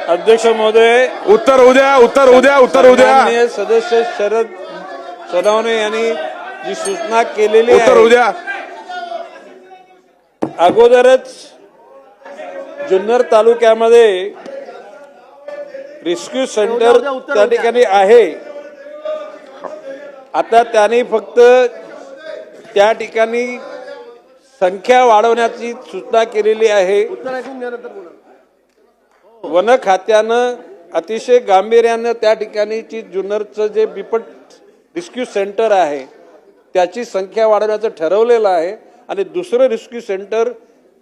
अध्यक्ष महोदय, उत्तर उद्या माननीय सदस्य शरद सोनवणे यांनी जी सूचना केलेली उत्तर आहे, उद्या अगोदरच जुन्नर तालुक्यामध्ये रेस्क्यू सेंटर त्या ठिकाणी आहे. आता त्यांनी फक्त त्या ठिकाणी संख्या वाढवण्याची सूचना केलेली आहे. वन खात्यानं अतिशय गांभीर्यानं त्या ठिकाणीची जुन्नरचं जे बिपट रेस्क्यू सेंटर आहे त्याची संख्या वाढवण्याचं ठरवलेलं आहे आणि दुसरं रेस्क्यू सेंटर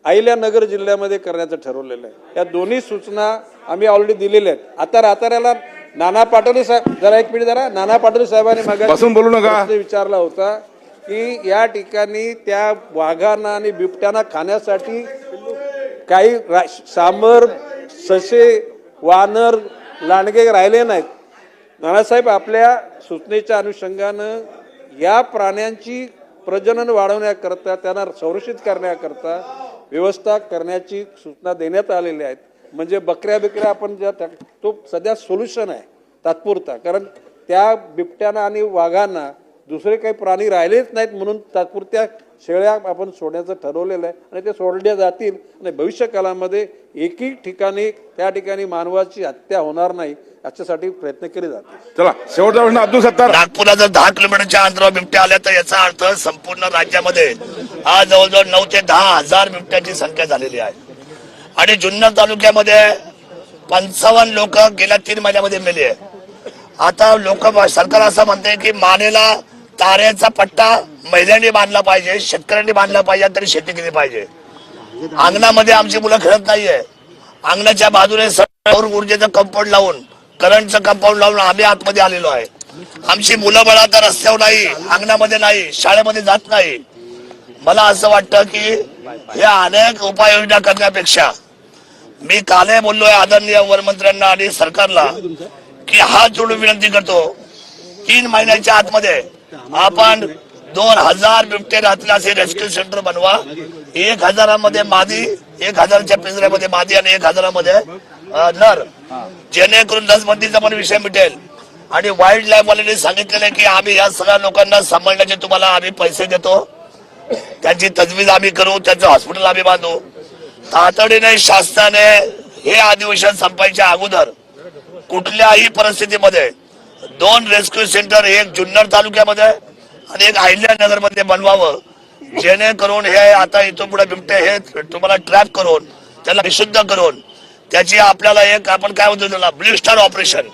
अहिल्यानगर जिल्ह्यामध्ये करण्याचं ठरवलेलं आहे. या दोन्ही सूचना आम्ही ऑलरेडी दिलेल्या आहेत. आता राताऱ्याला नाना पाटोले साहेब, जरा एक मिनिट, जरा नाना पाटोले साहेबांनी बसून बोलू नका. प्रश्न विचारला होता की या ठिकाणी त्या वाघांना आणि बिबट्यांना खाण्यासाठी काही सांबर, ससे, वानर, लांडगे राहिले नाहीत. नानासाहेब, आपल्या सूचनेच्या अनुषंगानं या प्राण्यांची प्रजनन वाढवण्याकरता, त्यांना संरक्षित करण्याकरता व्यवस्था करण्याची सूचना देण्यात आलेल्या आहेत. म्हणजे बकऱ्या बिकऱ्या आपण ज्या तो सध्या सोल्युशन आहे तात्पुरता, कारण त्या बिबट्यांना आणि वाघांना दुसरे काही प्राणी राहिलेच नाहीत म्हणून तात्पुरत्या शेळ्या आपण सोडण्याचं ठरवलेलं आहे आणि ते सोडल्या जातील आणि भविष्यकाळामध्ये एकही ठिकाणी त्या ठिकाणी मानवाची हत्या होणार नाही याच्यासाठी प्रयत्न केले जातील. चला, शेवटचा प्रश्न अब्दुल सत्तार. नागपूरला जर 10 किलोमीटरच्या अंतरावर बिबट्या आल्या तर याचा अर्थ संपूर्ण राज्यामध्ये आज जवळजवळ 9 ते 10 हजार बिबट्याची संख्या झालेली आहे. आणि जुन्नर तालुक्यामध्ये 55 लोक गेल्या 3 महिन्यामध्ये मेले आहे. आता सरकार असं म्हणते की मानेला ताऱ्याचा पट्टा महिलांनी बांधला पाहिजे, शेतकऱ्यांनी बांधला पाहिजे, तरी शेती केली पाहिजे. अंगणामध्ये आमची मुलं खेळत नाहीये. अंगणाच्या बाजूने सौर ऊर्जेचं कंपाऊंड लावून, करंटचं कंपाऊंड लावून आम्ही आतमध्ये आलेलो आहे. आमची मुलं बाळा तर रस्त्यावर नाही, अंगणामध्ये नाही, शाळेमध्ये जात नाही. मला असं वाटतं की या अनेक उपाययोजना करण्यापेक्षा मी कालही बोललोय आदरणीय वनमंत्र्यांना आणि सरकारला की हात जोडून विनंती करतो, 3 महिन्याच्या आतमध्ये आपण 2000 बिबटे राहतील असे रेस्क्यू सेंटर बनवा. 1000 मध्ये मादी, 1000च्या पिंजऱ्यामध्ये मादी आणि 1000 मध्ये नर, जेणेकरून लसबंदीचा पण विषय मिटेल. आणि वाईल्ड लाईफ वाल्यांनी सांगितलेलं की आम्ही या सगळ्या लोकांना सांभाळण्याचे तुम्हाला आम्ही पैसे देतो, त्यांची तजवीज आम्ही करू, त्यांचं हॉस्पिटल आम्ही बांधू. तातडीने शासनाने हे अधिवेशन संपायच्या अगोदर कुठल्याही परिस्थितीमध्ये 2 रेस्क्यू सेंटर, एक जुन्नर तालुक्यामध्ये आणि एक अहिल्यानगर मध्ये बनवावं, जेणेकरून हे आता इथून पुढे बिबटे हे तुम्हाला ट्रॅप करून त्याला विशुद्ध करून त्याची आपल्याला एक आपण काय म्हणतो त्याला ब्लू स्टार ऑपरेशन,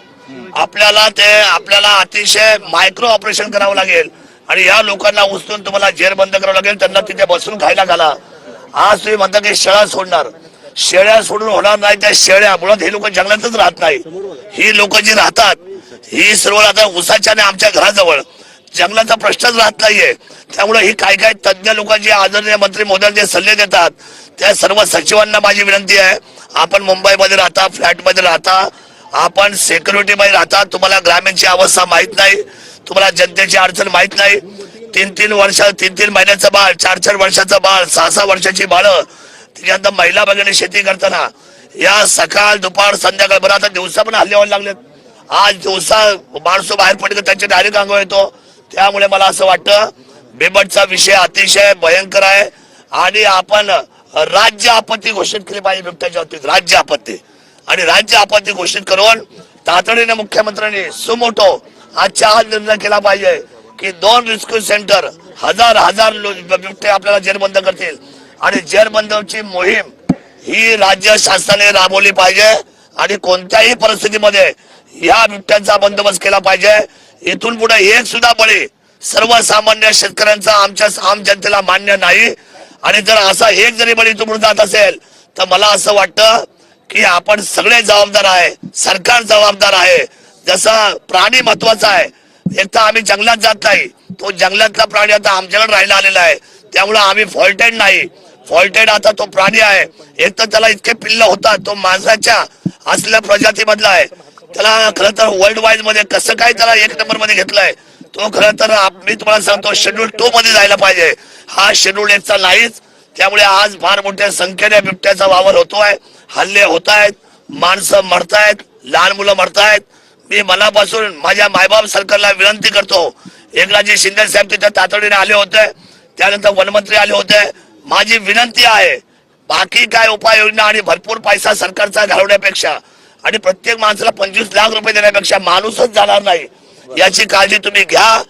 आपल्याला अतिशय मायक्रो ऑपरेशन करावं लागेल आणि या लोकांना उचलून तुम्हाला जेर बंद करावं लागेल, त्यांना तिथे बसून खायला घाला. आज तुम्ही म्हणता की शेळ्या सोडणार, शेळ्या सोडून होणार नाही. त्या शेळ्या मुळात हे लोक जंगलातच राहत नाही. ही लोक जी राहतात ही सर्व आता उसाच्या आणि आमच्या घराजवळ जंगलाचा प्रश्नच राहत नाहीये. त्यामुळे ही काय तज्ञ लोक जे आदरणीय मंत्री महोदयांना जे सल्ले देतात त्या सर्व सचिवांना माझी विनंती आहे, आपण मुंबईमध्ये राहता, फ्लॅटमध्ये राहता, आपण सिक्युरिटी मध्ये राहता, तुम्हाला ग्रामीणची अवस्था माहित नाही, तुम्हाला जनतेची अडचण माहित नाही. 3 महिन्याचं बाळ, 4 वर्षाचं बाळ, 6 वर्षाची बाळं, त्याच्यानंतर महिला भगिनी शेती करताना या सकाळ दुपार संध्याकाळ, बरं आता दिवसा पण हल्ले व्हायला लागलेत. आज दिवसा माणसं बाहेर पडले तर त्यांच्या डायरेक्ट अंगावर येतो. त्यामुळे मला असं वाटतं बिबटचा विषय अतिशय भयंकर आहे आणि आपण राज्य आपत्ती घोषित केली पाहिजे बिबट्याच्या बाबतीत, राज्य आपत्ती. आणि राज्य आपत्ती घोषित करून तातडीने मुख्यमंत्र्यांनी सुमोटो आजच्या आज निर्णय केला पाहिजे की 2 रेस्क्यू सेंटर, हजार बिबटे आपल्याला जेरबंद करतील आणि जेरबंदची मोहीम ही राज्य शासनाने राबवली पाहिजे आणि कोणत्याही परिस्थितीमध्ये या बिबट्यांचा बंदोबस्त केला पाहिजे. इथून पुढे एक सुद्धा बळी सर्वसामान्य शेतकऱ्यांचा आम जनतेला मान्य नाही. आणि जर असा एक जरी बळी इथून जात असेल तर मला असं वाटतं की आपण सगळे जबाबदार आहे, सरकार जबाबदार आहे. जसं प्राणी महत्वाचा आहे, एक तर आम्ही जंगलात जात नाही, तो जंगलातला प्राणी आता आमच्याकडे राहायला आलेला आहे. त्यामुळे आम्ही फॉल्टेड नाही, फॉल्टेड आता तो प्राणी आहे. एक तर त्याला इतके पिल्ल होतात, तो माणसाच्या असलेल्या प्रजातीमधला आहे. त्याला खरं तर वर्ल्ड वाईड मध्ये कसं काय त्याला 1 नंबर मध्ये घेतलंय, तो खरं तर मी तुम्हाला सांगतो शेड्यूल 2 मध्ये जायला पाहिजे. हा शेड्यूल 1चा नाहीच. त्यामुळे आज फार मोठ्या संख्येने बिबट्याचा वावर होतोय, हल्ले होत आहेत, माणसं मरतायत, लहान मुलं मरतायत. मी मनापासून माझ्या मायबाप सरकारला विनंती करतो. एकनाथजी शिंदे साहेब तिथे तातडीने आले होते, त्यानंतर वनमंत्री आले होते. माझी विनंती आहे, बाकी काय उपाययोजना आणि भरपूर पैसा सरकारचा घालवण्यापेक्षा आणि प्रत्येक माणसाला 25 लाख रुपये देण्यापेक्षा माणूसच जाणार नाही याची काळजी तुम्ही घ्या.